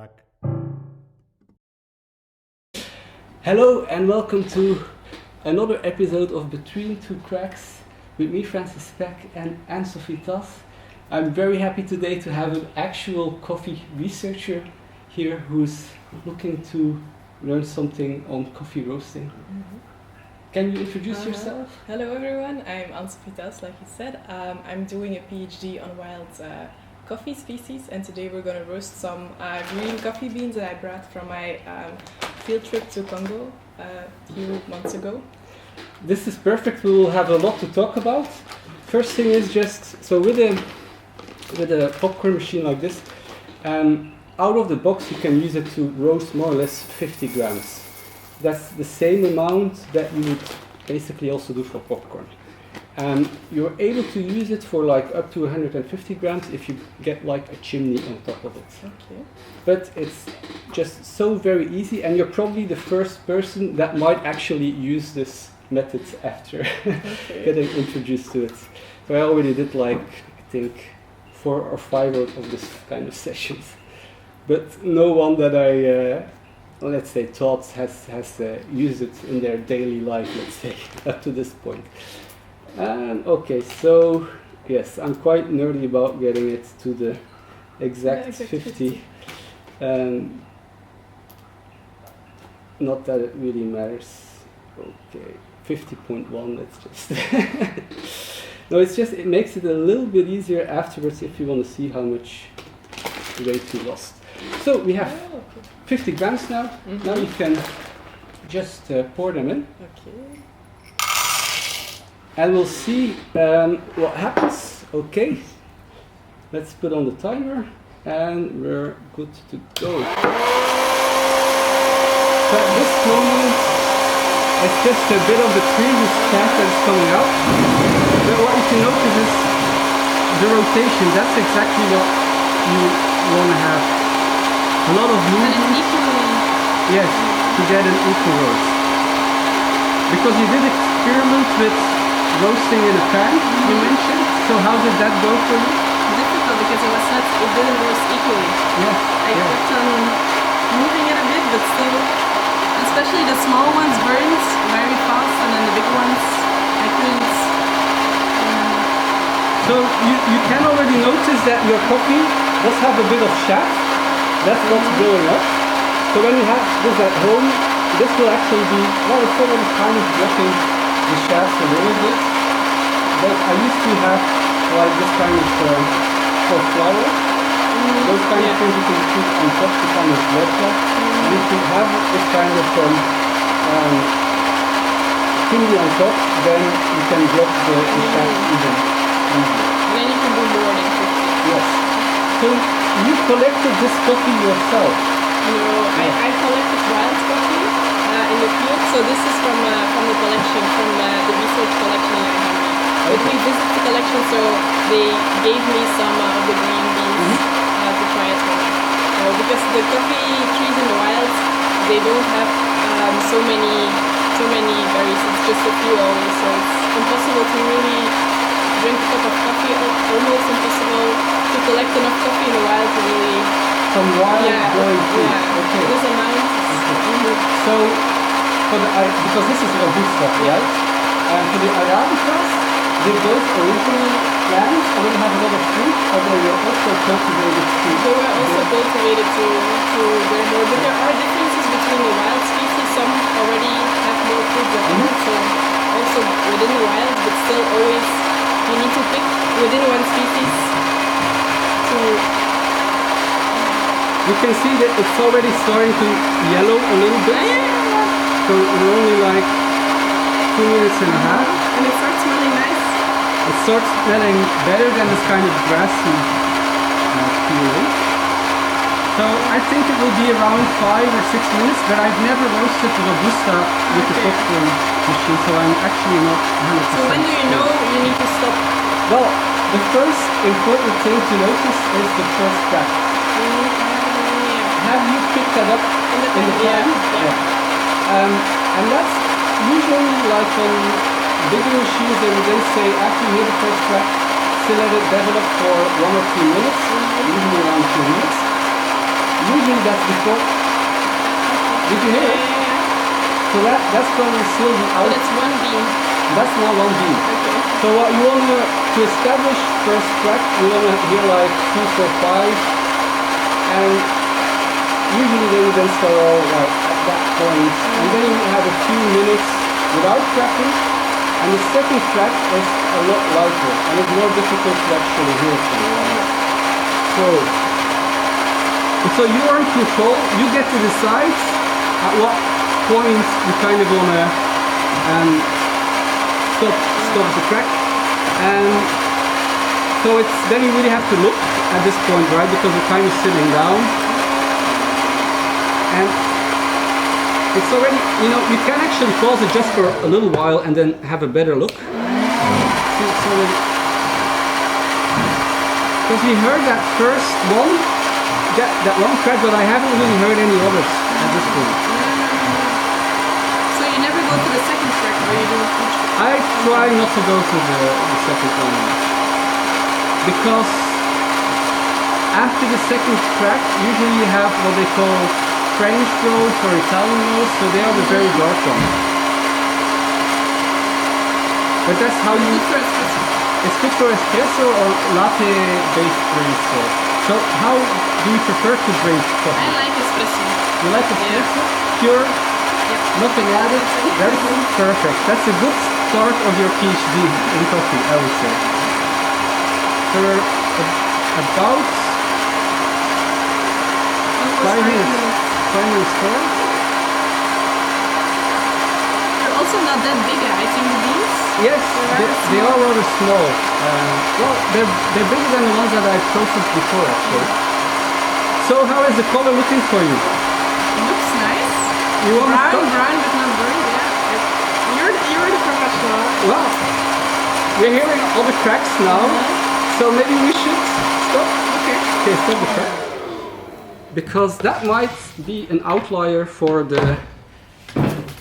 track. Hello and welcome to another episode of Between Two Cracks with me, Francis Speck, and Anne-Sophie Tas. I'm very happy today to have an actual coffee researcher here who's looking to learn something on coffee roasting. Mm-hmm. Can you introduce yourself? Hello everyone, I'm Anne-Sophie Tas, like you said. I'm doing a PhD on wild coffee species, and today we're going to roast some green coffee beans that I brought from my field trip to Congo a few months ago. This is perfect. We will have a lot to talk about. First thing is just, so with a popcorn machine like this, out of the box you can use it to roast more or less 50 grams. That's the same amount that you would basically also do for popcorn. You're able to use it for like up to 150 grams if you get like a chimney on top of it. Okay. But it's just so very easy, and you're probably the first person that might actually use this method after getting introduced to it. So I already did like, I think, 4 or 5 of this kind of sessions. But no one that I, let's say, taught has used it in their daily life, let's say, up to this point. Okay, so yes, I'm quite nerdy about getting it to the exact 50. Not that it really matters. Okay, 50.1, let's just... No, it's just, it makes it a little bit easier afterwards if you want to see how much weight you lost. So we have 50 grams now. Mm-hmm. Now you can just pour them in. Okay. And we'll see what happens. Okay, let's put on the timer and we're good to go. So at this moment, it's just a bit of the previous chat that's coming out. But what you can notice is the rotation. That's exactly what you want to have. A lot of movement. Yes, to get an equal roast. Because you did experiment with roasting in a pan, you mentioned. So how did that go for you? Difficult because it didn't roast equally. Yes. I kept on moving it a bit, but still, especially the small ones burned very fast, and then the big ones I couldn't. So you can already notice that your coffee does have a bit of shaft. That's what's blowing up. So when you have this at home, this will actually be, well, it's already kind of blocking the shafts a little bit. But I used to have like this kind of for flour. Those kind of things you can put on top to kind of block that. And if you have this kind of thingy on top, then you can block the shaft even easier. And then you can do more than 50. Yes. So you collected this coffee yourself? No, I collected wild coffee in the field. So this is from the collection, from the research collection in Hungary. But we visited the collection, so they gave me some of the green beans to try at home. Because the coffee trees in the wild, they don't have so many berries. It's just a few always, so it's impossible to really drink a cup of coffee. Almost impossible to collect enough coffee in the wild to really. From wild growing trees. Yeah. Okay. This amount. Okay. So because this is Robusta, right? And for the Arabicas, did those originally plants already have a lot of fruit, or they were also cultivated to? They were also cultivated to bear more, but there are differences between the wild species. Some already have more fruit than others, so also within the wild, but still always you need to pick within one species to. You can see that it's already starting to yellow a little bit. So we're only like 2 minutes and a half. And it starts smelling nice. It starts smelling better than this kind of grassy feeling. So I think it will be around 5 or 6 minutes, but I've never roasted Robusta with the popcorn machine, so I'm actually not 100%. So when do you know you need to stop? Well, the first important thing to notice is the first crack. Have you picked that up in the pan? Yeah. And that's usually like on bigger machines, they would then say after you hear the first crack, still let it develop for 1 or 2 minutes, usually around 2 minutes. usually that's before. Did you hear it? So that's going to still be out. But it's one beam. That's now one beam. Okay. So what you want to establish first track, you want to hear like 2, 4, 5, and usually they would then start all like at that point, and then you have a few minutes without tracking, and the second track is a lot lighter, and it's more difficult to actually hear sometimes. So you are in control. You get to decide at what point you kind of want to stop the track, and so it's then you really have to look at this point, right? Because you're kind of sitting down, and it's already, you can actually pause it just for a little while and then have a better look. Because we heard that first one, that one track, but I haven't really heard any others at this point. So you never go to the second track, or you do each? I try not to go to the second one, because after the second track, usually you have what they call French roads or Italian roads, so they are the very dark ones. But that's how you... It's good for espresso or latte-based drinks. So how do you prefer to drink coffee? I like espresso. You like espresso? Pure? Nothing added? That's perfect. That's a good start of your PhD in coffee, I would say. For about 5 minutes. 5 minutes forward. They're also not that big, I think, these. Yes, they are rather small. Well, they're bigger than the ones that I processed before, actually. So how is the color looking for you? It looks nice. You want brown, but not burnt, yeah. You're the professional. Well, we're hearing all the cracks now, so maybe we should stop. Okay, stop the crack. Because that might be an outlier for the...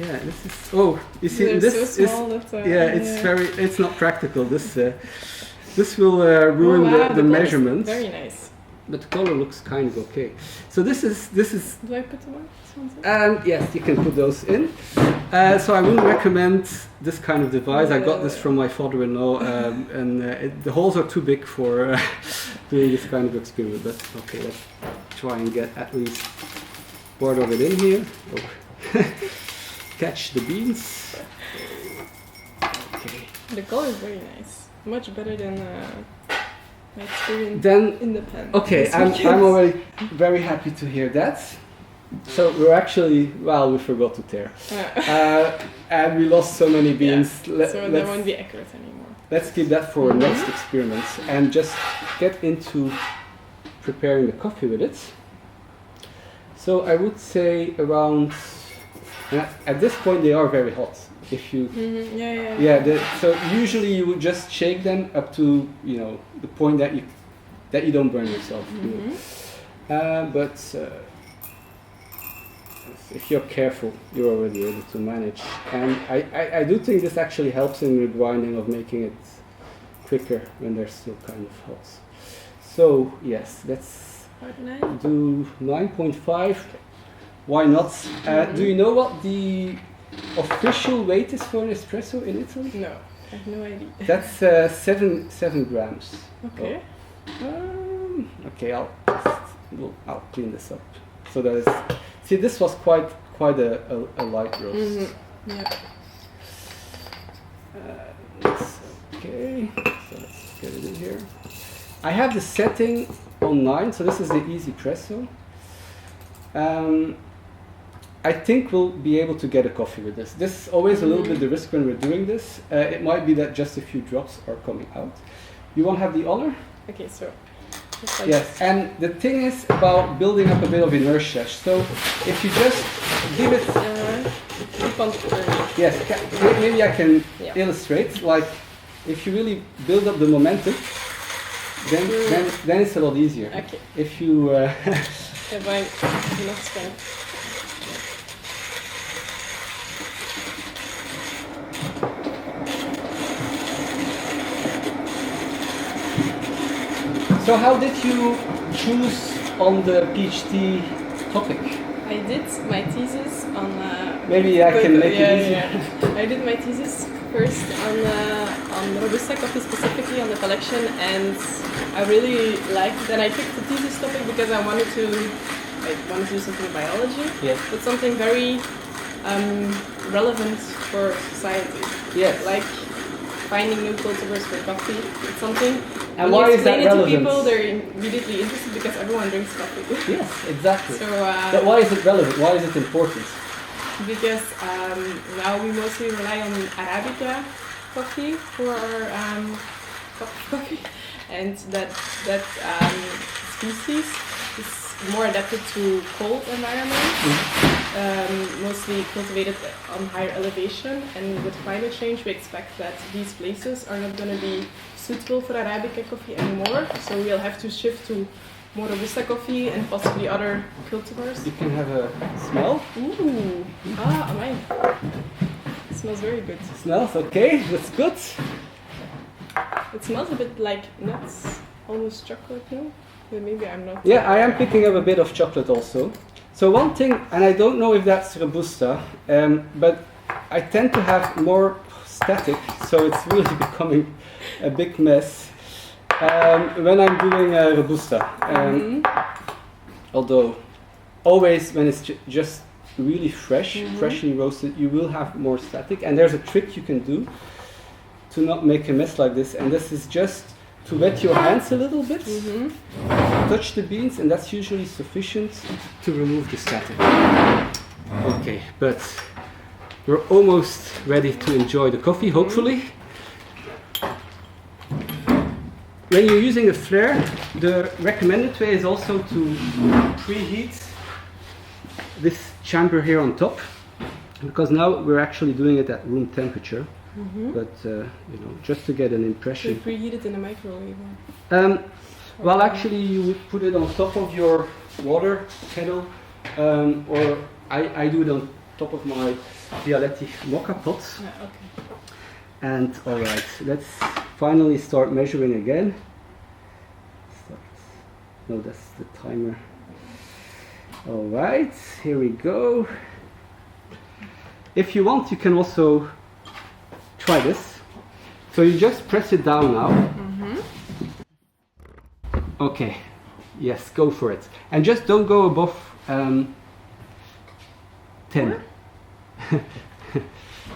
Yeah, this is... Oh, you see, They're this so small, is... It's not practical. This will ruin the measurements. Very nice. But the color looks kind of okay. So this is... Do I put them on? Yes, you can put those in. So I wouldn't recommend this kind of device. I got this from my father-in-law, and the holes are too big for doing this kind of experiment. But okay, let's try and get at least part of it in here. Oh. Catch the beans. Okay. The color is very nice. Much better than my experience in the pen. Okay, I'm already very happy to hear that. So we're actually, we forgot to tear. And we lost so many beans. Yeah. So they won't be accurate anymore. Let's keep that for next experiments and just get into preparing the coffee with it. So I would say around, at this point they are very hot. If you, so usually you would just shake them up to the point that you don't burn yourself. But if you're careful, you're already able to manage. And I do think this actually helps in the grinding of making it quicker when they're still kind of hot. So yes, let's do 9.5. Why not? Do you know what the official weight is for an espresso in Italy? No, I have no idea. That's 7 grams. Okay. Okay, I'll clean this up. So that is. See, this was quite a light roast. Yeah. Okay. So let's get it in here. I have the setting on 9, so this is the easy presso. I think we'll be able to get a coffee with this. This is always a little bit the risk when we're doing this. It might be that just a few drops are coming out. You want to have the honor? Okay, so. Yes, and the thing is about building up a bit of inertia. So if you just give it... keep on turning. Yes, maybe I can illustrate. Like, if you really build up the momentum, then it's a lot easier. Okay. If you... If I'm not strength. So how did you choose on the PhD topic? I did my thesis on. Maybe I can make it easier. I did my thesis first on Robusta coffee, specifically on the collection, and I really liked it. And I picked the thesis topic because I wanted to do something in biology, but something very relevant for society. Yes. Like finding new cultivars for coffee. It's something. And why is that relevant? To people, they're immediately interested because everyone drinks coffee. Yes, exactly. So, but why is it relevant? Why is it important? Because now we mostly rely on Arabica coffee for our coffee, and that species is more adapted to cold environments, mostly cultivated on higher elevation. And with climate change, we expect that these places are not going to be suitable for Arabica coffee anymore. So we'll have to shift to more Robusta coffee and possibly other cultivars. You can have a smell. Ooh, mine. It smells very good. Smells okay. That's good. It smells a bit like nuts, almost chocolate, no? But maybe I'm not. Yeah, I am picking up a bit of chocolate also. So one thing, and I don't know if that's Robusta, but I tend to have more static, so it's really becoming a big mess when I'm doing Robusta. Although, always when it's just really fresh, freshly roasted, you will have more static. And there's a trick you can do to not make a mess like this, and this is just to wet your hands a little bit, touch the beans, and that's usually sufficient to remove the static. Okay, but we're almost ready to enjoy the coffee, hopefully. When you're using a flare, the recommended way is also to preheat this chamber here on top, because now we're actually doing it at room temperature. But just to get an impression. Should we preheat it in a microwave? Well, actually, you would put it on top of your water kettle, or I do it on top of my Vialetti mocha pot. Okay. And all right, let's finally start measuring again. No, that's the timer. All right, here we go. If you want, you can also try this. So you just press it down now. Okay, yes, go for it. And just don't go above 10.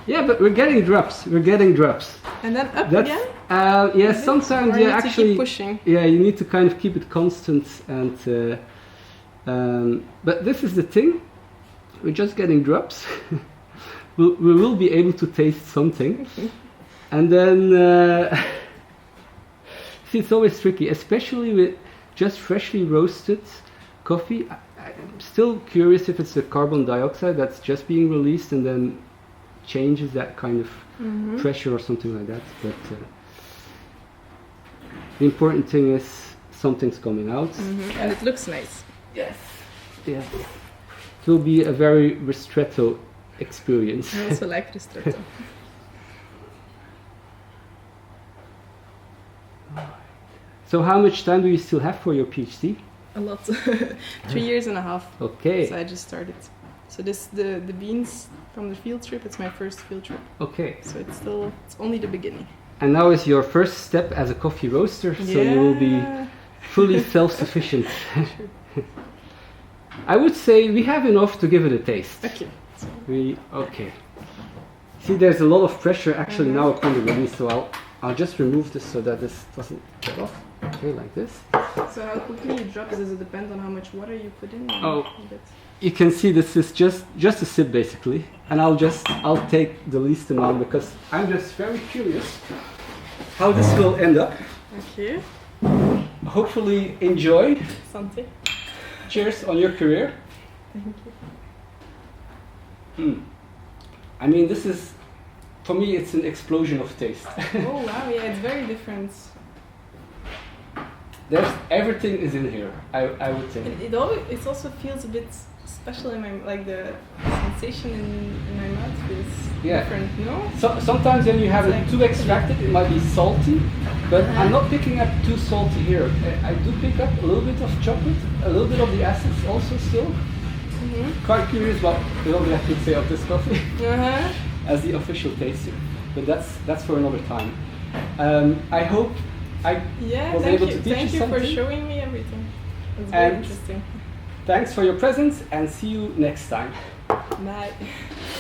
Yeah, but we're getting drops. We're getting drops. And then up again? Yes, sometimes you actually. Keep pushing. Yeah, you need to kind of keep it constant. And but this is the thing. We're just getting drops. We will be able to taste something, and then see, it's always tricky, especially with just freshly roasted coffee. I'm still curious if it's the carbon dioxide that's just being released and then changes that kind of pressure or something like that. But the important thing is something's coming out, and it looks nice. Yes, yes. It will be a very ristretto experience. I also like ristretto. So how much time do you still have for your PhD? A lot. 3 years and a half. Okay. So I just started. So the beans from the field trip, it's my first field trip. Okay. So it's only the beginning. And now is your first step as a coffee roaster, so you will be fully self-sufficient. I would say we have enough to give it a taste. Okay. Okay. See, there's a lot of pressure actually now upon the release, so I'll just remove this so that this doesn't get off. Okay, like this. So how quickly it drops, does it depend on how much water you put in? You can see this is just a sip basically, and I'll take the least amount because I'm just very curious how this will end up. Okay. Hopefully enjoy. Something. Cheers on your career. Thank you. I mean, this is, for me, it's an explosion of taste. Oh wow, yeah, it's very different. Everything is in here, I would say. It also feels a bit special in my, like the sensation in my mouth feels different, no? So, sometimes when you have it too extracted, it might be salty, But I'm not picking up too salty here. I do pick up a little bit of chocolate, a little bit of the acids also still. Quite curious about a little bit I could say of this coffee as the official taster. But that's for another time. I hope I was able to teach you something. Thank you for showing me everything. It's very interesting. Thanks for your presence and see you next time. Bye.